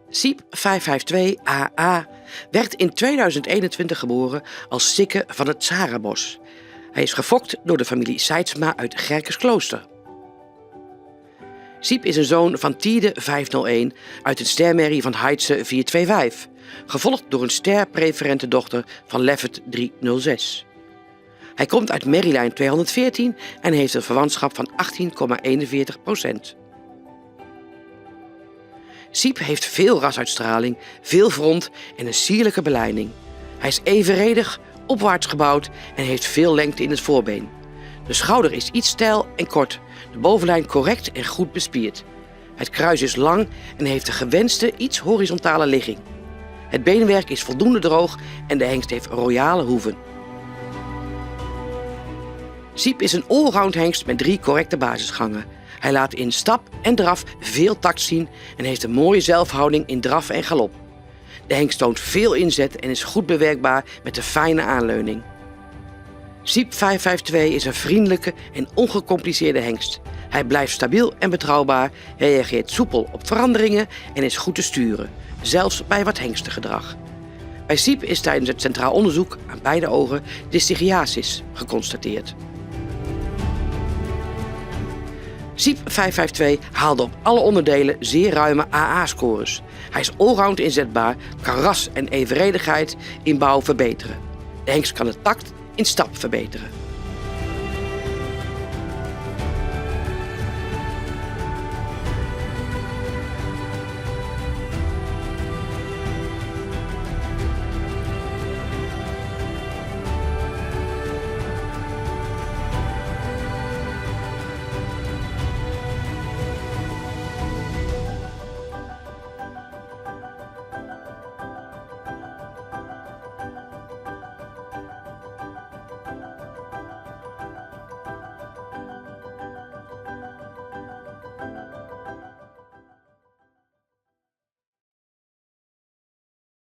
Siep 552 AA werd in 2021 geboren als Sikke van het Sarabos. Hij is gefokt door de familie Seidsma uit Gerkesklooster. Siep is een zoon van Tiede 501 uit een stermerrie van Heidse 425, gevolgd door een sterpreferente dochter van Leffert 306. Hij komt uit merrielijn 214 en heeft een verwantschap van 18,41%. Siep heeft veel rasuitstraling, veel front en een sierlijke beleiding. Hij is evenredig, opwaarts gebouwd en heeft veel lengte in het voorbeen. De schouder is iets steil en kort, de bovenlijn correct en goed bespierd. Het kruis is lang en heeft de gewenste, iets horizontale ligging. Het beenwerk is voldoende droog en de hengst heeft royale hoeven. Siep is een allround hengst met 3 correcte basisgangen. Hij laat in stap en draf veel tact zien en heeft een mooie zelfhouding in draf en galop. De hengst toont veel inzet en is goed bewerkbaar met een fijne aanleuning. Siep 552 is een vriendelijke en ongecompliceerde hengst. Hij blijft stabiel en betrouwbaar, reageert soepel op veranderingen en is goed te sturen, zelfs bij wat hengstengedrag. Bij Siep is tijdens het centraal onderzoek aan beide ogen dystichiasis geconstateerd. Siep 552 haalde op alle onderdelen zeer ruime AA-scores. Hij is allround inzetbaar, kan ras en evenredigheid in bouw verbeteren. De hengst kan het tact in stap verbeteren.